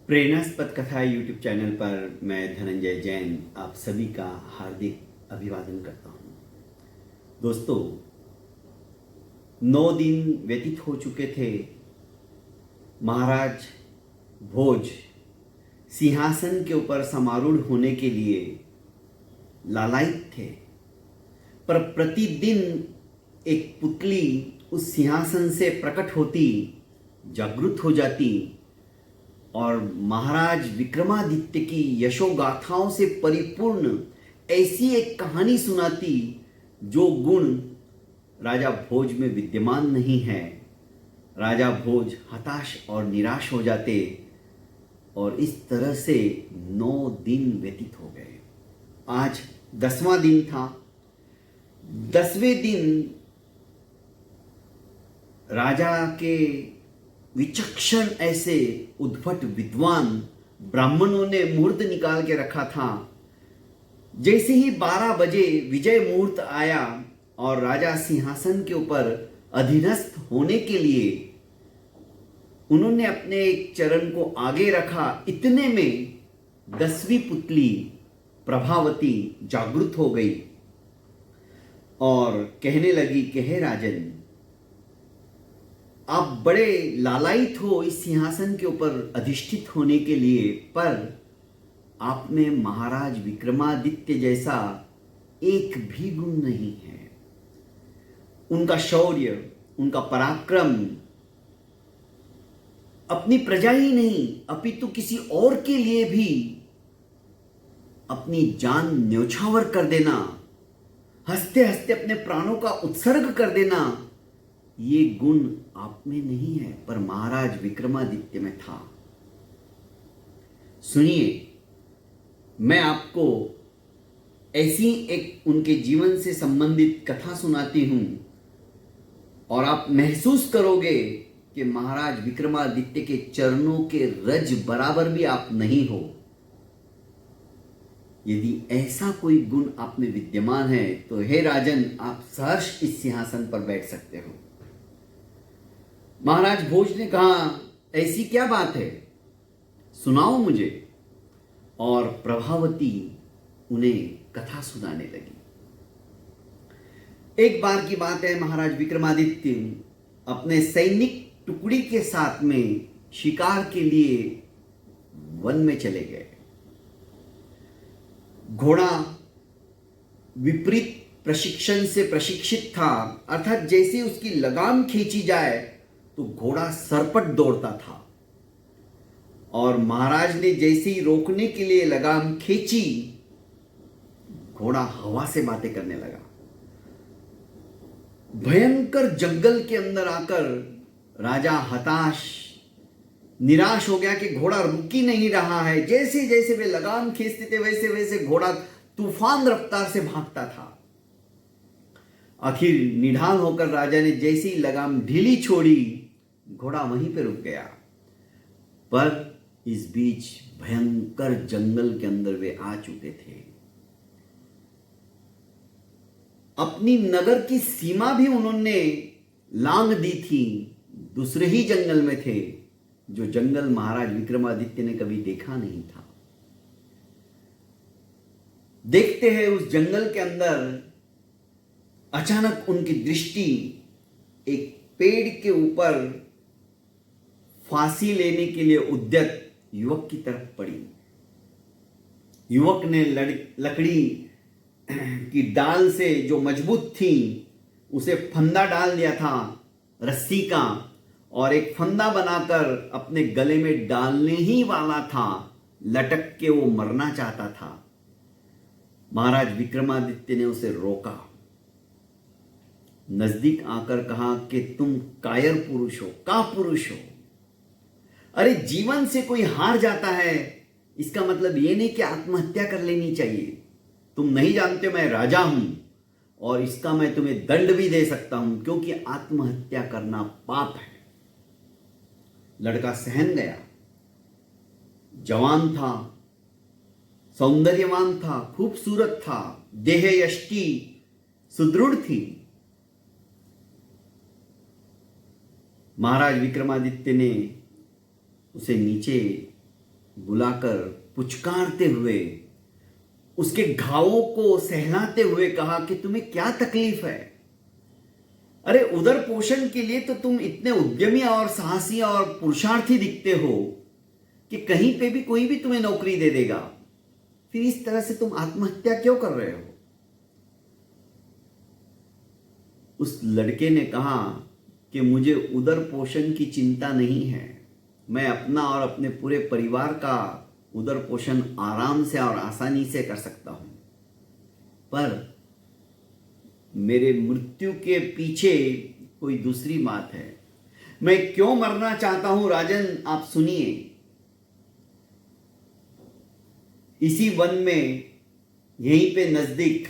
प्रेरणास्पद कथा YouTube channel पर मैं धनंजय जैन आप सभी का हार्दिक अभिवादन करता हूँ। दोस्तों, 9 दिन व्यतीत हो चुके थे। महाराज भोज सिंहासन के ऊपर समारूढ़ होने के लिए लालायित थे, पर प्रतिदिन एक पुतली उस सिंहासन से प्रकट होती, जागृत हो जाती और महाराज विक्रमादित्य की यशोगाथाओं से परिपूर्ण ऐसी एक कहानी सुनाती जो गुण राजा भोज में विद्यमान नहीं है। राजा भोज हताश और निराश हो जाते और इस तरह से 9 दिन व्यतीत हो गए। आज 10वां दिन था। 10वें दिन राजा के विचक्षण ऐसे उद्भट विद्वान ब्राह्मणों ने मुहूर्त निकाल के रखा था। जैसे ही 12 बजे विजय मुहूर्त आया और राजा सिंहासन के ऊपर अधीनस्थ होने के लिए उन्होंने अपने एक चरण को आगे रखा, इतने में 10वीं पुतली प्रभावती जागृत हो गई और कहने लगी कि हे राजन, आप बड़े लालायित हो इस सिंहासन के ऊपर अधिष्ठित होने के लिए, पर आप में महाराज विक्रमादित्य जैसा एक भी गुण नहीं है। उनका शौर्य, उनका पराक्रम अपनी प्रजा ही नहीं अपितु किसी और के लिए भी अपनी जान न्यौछावर कर देना, हंसते हंसते अपने प्राणों का उत्सर्ग कर देना, ये गुण आप में नहीं है, पर महाराज विक्रमादित्य में था। सुनिए, मैं आपको ऐसी एक उनके जीवन से संबंधित कथा सुनाती हूं और आप महसूस करोगे कि महाराज विक्रमादित्य के चरणों के रज बराबर भी आप नहीं हो। यदि ऐसा कोई गुण आप में विद्यमान है तो हे राजन, आप सहर्ष इस सिंहासन पर बैठ सकते हो। महाराज भोज ने कहा, ऐसी क्या बात है, सुनाओ मुझे। और प्रभावती उन्हें कथा सुनाने लगी। एक बार की बात है, महाराज विक्रमादित्य अपने सैनिक टुकड़ी के साथ में शिकार के लिए वन में चले गए। घोड़ा विपरीत प्रशिक्षण से प्रशिक्षित था, अर्थात जैसे उसकी लगाम खींची जाए तो घोड़ा सरपट दौड़ता था और महाराज ने जैसे ही रोकने के लिए लगाम खींची, घोड़ा हवा से बातें करने लगा। भयंकर जंगल के अंदर आकर राजा हताश निराश हो गया कि घोड़ा रुक ही नहीं रहा है। जैसे जैसे वे लगाम खींचते थे वैसे वैसे घोड़ा तूफान रफ्तार से भागता था। आखिर निढाल होकर राजा ने जैसी लगाम ढीली छोड़ी, घोड़ा वहीं पर रुक गया। पर इस बीच भयंकर जंगल के अंदर वे आ चुके थे। अपनी नगर की सीमा भी उन्होंने लांघ दी थी। दूसरे ही जंगल में थे, जो जंगल महाराज विक्रमादित्य ने कभी देखा नहीं था। देखते हैं उस जंगल के अंदर अचानक उनकी दृष्टि एक पेड़ के ऊपर फांसी लेने के लिए उद्यत युवक की तरफ पड़ी। युवक ने लकड़ी की डाल से, जो मजबूत थी, उसे फंदा डाल दिया था रस्सी का, और एक फंदा बनाकर अपने गले में डालने ही वाला था। लटक के वो मरना चाहता था। महाराज विक्रमादित्य ने उसे रोका, नजदीक आकर कहा कि तुम कायर पुरुष हो, का पुरुष हो। अरे, जीवन से कोई हार जाता है इसका मतलब ये नहीं कि आत्महत्या कर लेनी चाहिए। तुम नहीं जानते मैं राजा हूं और इसका मैं तुम्हें दंड भी दे सकता हूं, क्योंकि आत्महत्या करना पाप है। लड़का सहन गया। जवान था, सौंदर्यवान था, खूबसूरत था, देह यष्टि सुदृढ़ थी। महाराज विक्रमादित्य ने उसे नीचे बुलाकर पुचकारते हुए उसके घावों को सहलाते हुए कहा कि तुम्हें क्या तकलीफ है? अरे उदर पोषण के लिए तो तुम इतने उद्यमी और साहसी और पुरुषार्थी दिखते हो कि कहीं पे भी कोई भी तुम्हें नौकरी दे देगा, फिर इस तरह से तुम आत्महत्या क्यों कर रहे हो? उस लड़के ने कहा कि मुझे उदर पोषण की चिंता नहीं है, मैं अपना और अपने पूरे परिवार का उदर पोषण आराम से और आसानी से कर सकता हूं, पर मेरे मृत्यु के पीछे कोई दूसरी बात है। मैं क्यों मरना चाहता हूं राजन, आप सुनिए। इसी वन में यहीं पे नजदीक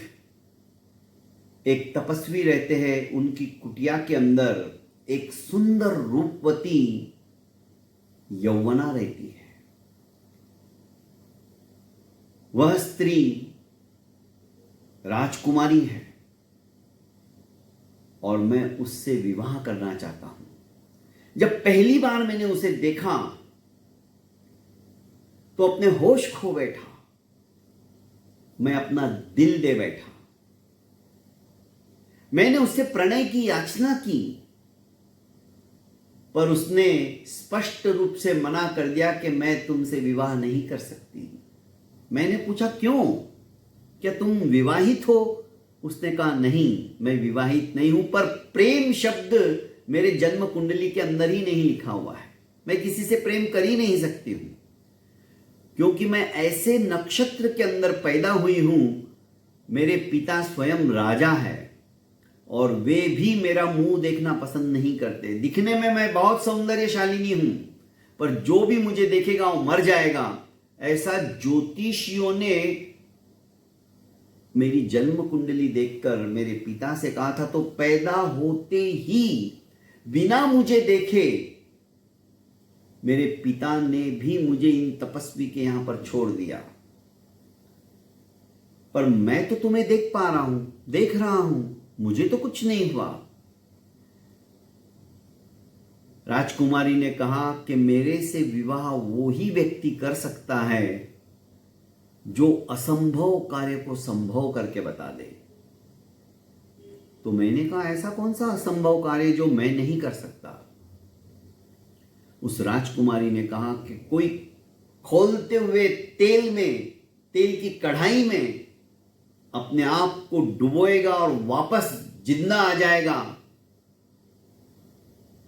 एक तपस्वी रहते हैं, उनकी कुटिया के अंदर एक सुंदर रूपवती यौवना रहती है। वह स्त्री राजकुमारी है और मैं उससे विवाह करना चाहता हूं। जब पहली बार मैंने उसे देखा तो अपने होश खो बैठा, मैं अपना दिल दे बैठा। मैंने उससे प्रणय की याचना की, पर उसने स्पष्ट रूप से मना कर दिया कि मैं तुमसे विवाह नहीं कर सकती। मैंने पूछा क्यों, क्या तुम विवाहित हो? उसने कहा नहीं, मैं विवाहित नहीं हूं, पर प्रेम शब्द मेरे जन्म कुंडली के अंदर ही नहीं लिखा हुआ है। मैं किसी से प्रेम कर ही नहीं सकती हूं, क्योंकि मैं ऐसे नक्षत्र के अंदर पैदा हुई हूं। मेरे पिता स्वयं राजा है और वे भी मेरा मुंह देखना पसंद नहीं करते। दिखने में मैं बहुत सौंदर्यशालिनी हूं, पर जो भी मुझे देखेगा वो मर जाएगा, ऐसा ज्योतिषियों ने मेरी जन्म कुंडली देखकर मेरे पिता से कहा था। तो पैदा होते ही बिना मुझे देखे मेरे पिता ने भी मुझे इन तपस्वी के यहां पर छोड़ दिया। पर मैं तो तुम्हें देख पा रहा हूं, देख रहा हूं, मुझे तो कुछ नहीं हुआ। राजकुमारी ने कहा कि मेरे से विवाह वो ही व्यक्ति कर सकता है जो असंभव कार्य को संभव करके बता दे। तो मैंने कहा ऐसा कौन सा असंभव कार्य जो मैं नहीं कर सकता? उस राजकुमारी ने कहा कि कोई खोलते हुए तेल में, तेल की कढ़ाई में अपने आप को डुबोएगा और वापस जिंदा आ जाएगा,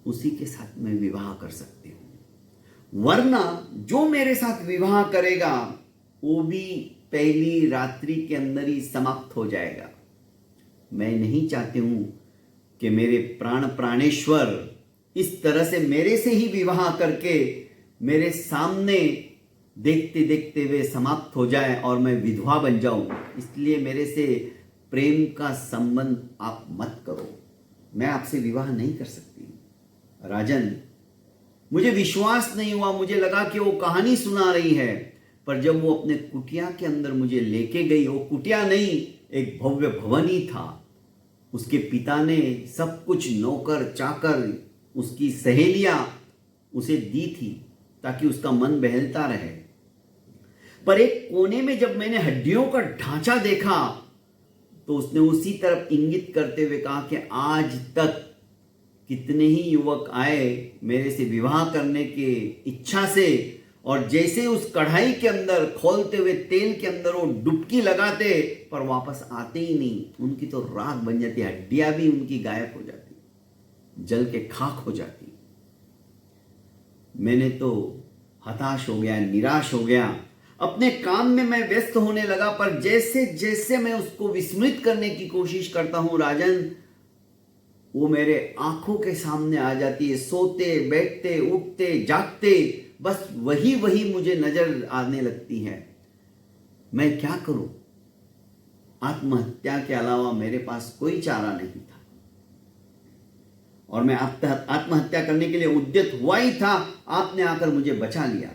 उसी के साथ मैं विवाह कर सकती हूं। वरना जो मेरे साथ विवाह करेगा वो भी पहली रात्रि के अंदर ही समाप्त हो जाएगा। मैं नहीं चाहती हूं कि मेरे प्राण प्राणेश्वर इस तरह से मेरे से ही विवाह करके मेरे सामने देखते देखते वे समाप्त हो जाए और मैं विधवा बन जाऊं। इसलिए मेरे से प्रेम का संबंध आप मत करो, मैं आपसे विवाह नहीं कर सकती। राजन, मुझे विश्वास नहीं हुआ, मुझे लगा कि वो कहानी सुना रही है, पर जब वो अपने कुटिया के अंदर मुझे लेके गई, वो कुटिया नहीं, एक भव्य भवन ही था। उसके पिता ने सब कुछ नौकर चाकर, उसकी सहेलियां उसे दी थी ताकि उसका मन बहलता रहे। पर एक कोने में जब मैंने हड्डियों का ढांचा देखा तो उसने उसी तरफ इंगित करते हुए कहा कि आज तक कितने ही युवक आए मेरे से विवाह करने की इच्छा से, और जैसे उस कढ़ाई के अंदर खोलते हुए तेल के अंदर वो डुबकी लगाते पर वापस आते ही नहीं, उनकी तो राख बन जाती, हड्डियां भी उनकी गायब हो जाती, जल के खाक हो जाती। मैंने तो हताश हो गया, निराश हो गया, अपने काम में मैं व्यस्त होने लगा। पर जैसे जैसे मैं उसको विस्मृत करने की कोशिश करता हूं राजन, वो मेरे आंखों के सामने आ जाती है। सोते बैठते उठते जागते बस वही वही मुझे नजर आने लगती है। मैं क्या करूं? आत्महत्या के अलावा मेरे पास कोई चारा नहीं था और मैं आत्महत्या करने के लिए उद्यत हुआ ही था। आपने आकर मुझे बचा लिया।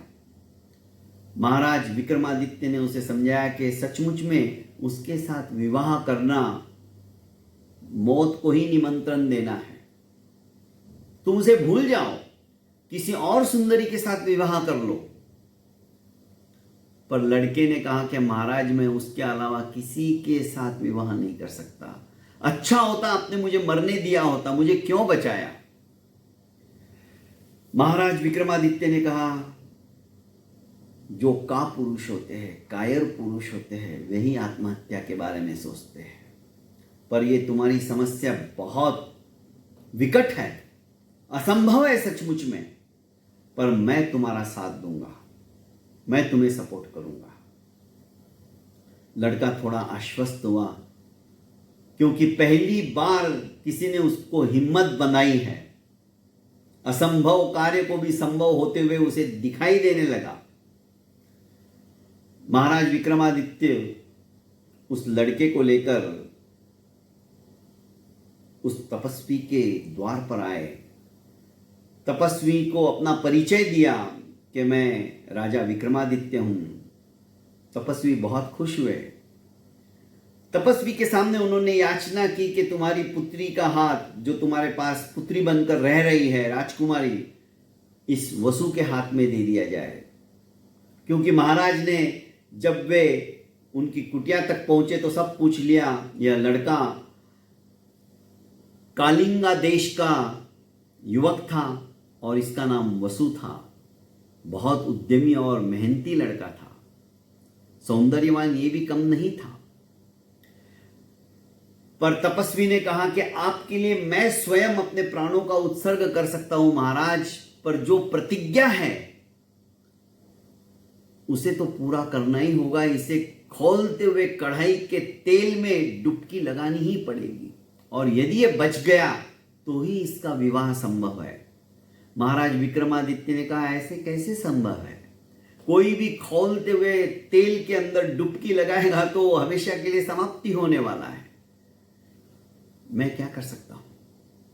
महाराज विक्रमादित्य ने उसे समझाया कि सचमुच में उसके साथ विवाह करना मौत को ही निमंत्रण देना है। तुम उसे भूल जाओ, किसी और सुंदरी के साथ विवाह कर लो। पर लड़के ने कहा कि महाराज मैं उसके अलावा किसी के साथ विवाह नहीं कर सकता। अच्छा होता आपने मुझे मरने दिया होता, मुझे क्यों बचाया। महाराज विक्रमादित्य ने कहा जो कापुरुष होते हैं, कायर पुरुष होते हैं, वही आत्महत्या के बारे में सोचते हैं। पर ये तुम्हारी समस्या बहुत विकट है, असंभव है सचमुच में, पर मैं तुम्हारा साथ दूंगा, मैं तुम्हें सपोर्ट करूंगा। लड़का थोड़ा आश्वस्त हुआ, क्योंकि पहली बार किसी ने उसको हिम्मत बनाई है। असंभव कार्य को भी संभव होते हुए उसे दिखाई देने लगा। महाराज विक्रमादित्य उस लड़के को लेकर उस तपस्वी के द्वार पर आए। तपस्वी को अपना परिचय दिया कि मैं राजा विक्रमादित्य हूं। तपस्वी बहुत खुश हुए। तपस्वी के सामने उन्होंने याचना की कि तुम्हारी पुत्री का हाथ, जो तुम्हारे पास पुत्री बनकर रह रही है, राजकुमारी, इस वसु के हाथ में दे दिया जाए। क्योंकि महाराज ने जब वे उनकी कुटिया तक पहुंचे तो सब पूछ लिया। यह लड़का कालिंगा देश का युवक था और इसका नाम वसु था। बहुत उद्यमी और मेहनती लड़का था, सौंदर्यवान ये भी कम नहीं था। पर तपस्वी ने कहा कि आपके लिए मैं स्वयं अपने प्राणों का उत्सर्ग कर सकता हूं महाराज, पर जो प्रतिज्ञा है उसे तो पूरा करना ही होगा। इसे खोलते हुए कढ़ाई के तेल में डुबकी लगानी ही पड़ेगी, और यदि ये बच गया तो ही इसका विवाह संभव है। महाराज विक्रमादित्य ने कहा ऐसे कैसे संभव है? कोई भी खोलते हुए तेल के अंदर डुबकी लगाएगा तो हमेशा के लिए समाप्ति होने वाला है। मैं क्या कर सकता हूं?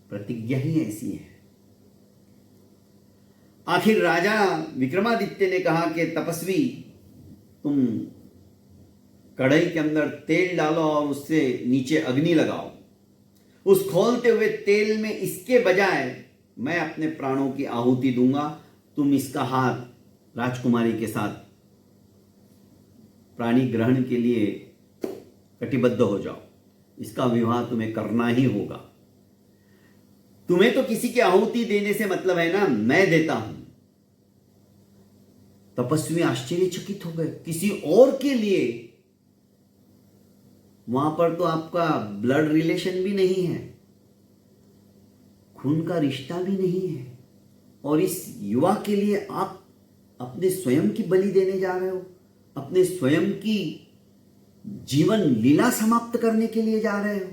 प्रतिज्ञा ही ऐसी है। आखिर राजा विक्रमादित्य ने कहा कि तपस्वी, तुम कढ़ाई के अंदर तेल डालो और उससे नीचे अग्नि लगाओ। उस खोलते हुए तेल में इसके बजाय मैं अपने प्राणों की आहुति दूंगा। तुम इसका हाथ राजकुमारी के साथ प्राणी ग्रहण के लिए कटिबद्ध हो जाओ। इसका विवाह तुम्हें करना ही होगा। तुम्हें तो किसी की आहुति देने से मतलब है ना, मैं देता हूं। तपस्वी आश्चर्यचकित हो गए। किसी और के लिए? वहां पर तो आपका ब्लड रिलेशन भी नहीं है, खून का रिश्ता भी नहीं है, और इस युवा के लिए आप अपने स्वयं की बलि देने जा रहे हो, अपने स्वयं की जीवन लीला समाप्त करने के लिए जा रहे हो।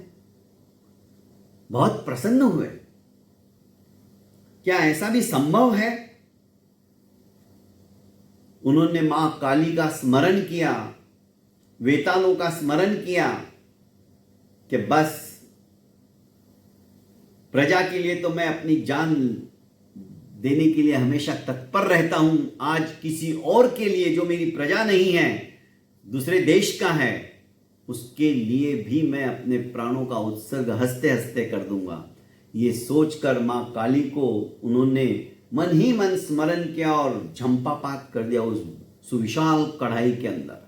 बहुत प्रसन्न हुए। क्या ऐसा भी संभव है? उन्होंने मां काली का स्मरण किया, वेतालों का स्मरण किया कि बस प्रजा के लिए तो मैं अपनी जान देने के लिए हमेशा तत्पर रहता हूं। आज किसी और के लिए, जो मेरी प्रजा नहीं है, दूसरे देश का है, उसके लिए भी मैं अपने प्राणों का उत्सर्ग हंसते हंसते कर दूंगा। ये सोचकर मां काली को उन्होंने मन ही मन स्मरण किया और झंपापात कर दिया उस सुविशाल कढ़ाई के अंदर।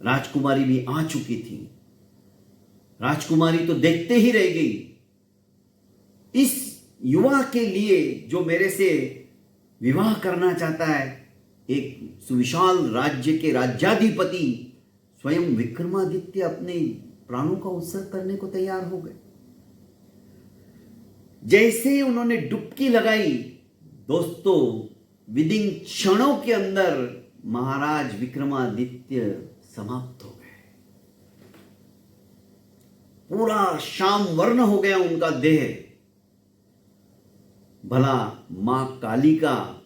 राजकुमारी भी आ चुकी थी। राजकुमारी तो देखते ही रह गई। इस युवा के लिए जो मेरे से विवाह करना चाहता है, एक सुविशाल राज्य के राज्याधिपति स्वयं विक्रमादित्य अपने प्राणों का उत्सर्ग करने को तैयार हो गए। जैसे ही उन्होंने डुबकी लगाई, दोस्तों, विदिन क्षणों के अंदर महाराज विक्रमादित्य समाप्त हो गए। पूरा श्याम वर्ण हो गया उनका देह। भला मां कालिका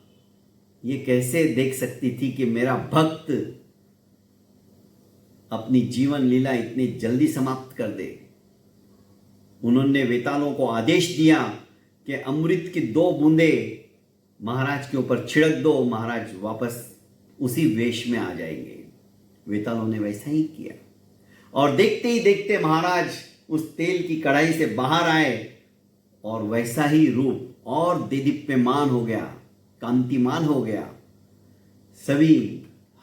ये कैसे देख सकती थी कि मेरा भक्त अपनी जीवन लीला इतनी जल्दी समाप्त कर दे। उन्होंने वेतालों को आदेश दिया कि अमृत की 2 बूंदें महाराज के ऊपर छिड़क दो, महाराज वापस उसी वेश में आ जाएंगे। वेतालों ने वैसा ही किया, और देखते ही देखते महाराज उस तेल की कढ़ाई से बाहर आए, और वैसा ही रूप और देदीप्यमान हो गया, कांतिमान हो गया। सभी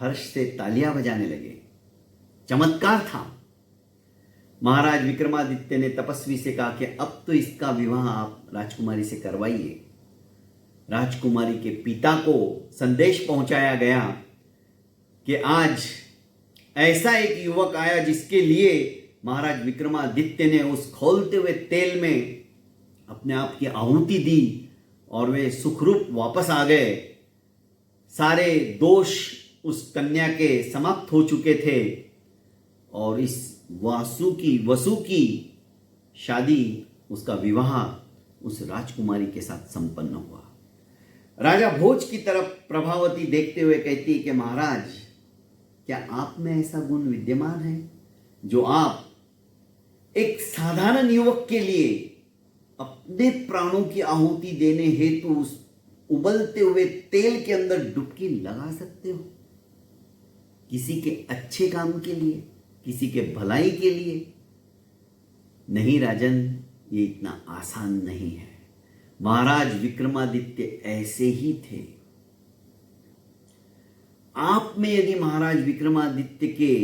हर्ष से तालियां बजाने लगे। चमत्कार था। महाराज विक्रमादित्य ने तपस्वी से कहा कि अब तो इसका विवाह आप राजकुमारी से करवाइए। राजकुमारी के पिता को संदेश पहुंचाया गया कि आज ऐसा एक युवक आया जिसके लिए महाराज विक्रमादित्य ने उस खौलते हुए तेल में अपने आप की आहुति दी और वे सुखरूप वापस आ गए। सारे दोष उस कन्या के समाप्त हो चुके थे और इस वसु की शादी, उसका विवाह उस राजकुमारी के साथ संपन्न हुआ। राजा भोज की तरफ प्रभावती देखते हुए कहती है कि महाराज, क्या आप में ऐसा गुण विद्यमान है जो आप एक साधारण युवक के लिए अपने प्राणों की आहुति देने हेतु उस उबलते हुए तेल के अंदर डुबकी लगा सकते हो? किसी के अच्छे काम के लिए, किसी के भलाई के लिए? नहीं राजन, ये इतना आसान नहीं है। महाराज विक्रमादित्य ऐसे ही थे। आप में यदि महाराज विक्रमादित्य के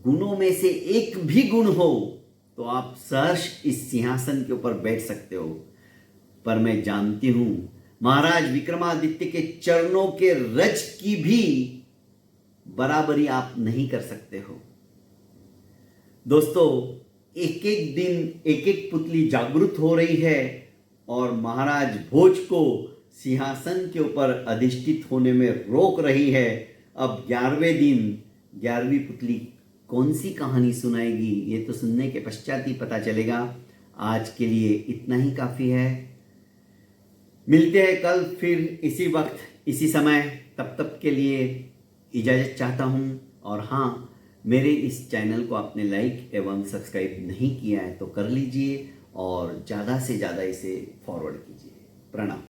गुणों में से एक भी गुण हो तो आप सहर्ष इस सिंहासन के ऊपर बैठ सकते हो। पर मैं जानती हूं महाराज विक्रमादित्य के चरणों के रज की भी बराबरी आप नहीं कर सकते हो। दोस्तों, एक एक दिन एक एक पुतली जागृत हो रही है और महाराज भोज को सिंहासन के ऊपर अधिष्ठित होने में रोक रही है। अब 11वें दिन 11वीं पुतली कौन सी कहानी सुनाएगी, ये तो सुनने के पश्चात ही पता चलेगा। आज के लिए इतना ही काफ़ी है। मिलते हैं कल फिर इसी वक्त इसी समय। तब तक के लिए इजाज़त चाहता हूँ। और हाँ, मेरे इस चैनल को आपने लाइक एवं सब्सक्राइब नहीं किया है तो कर लीजिए और ज़्यादा से ज़्यादा इसे फॉरवर्ड कीजिए। प्रणाम।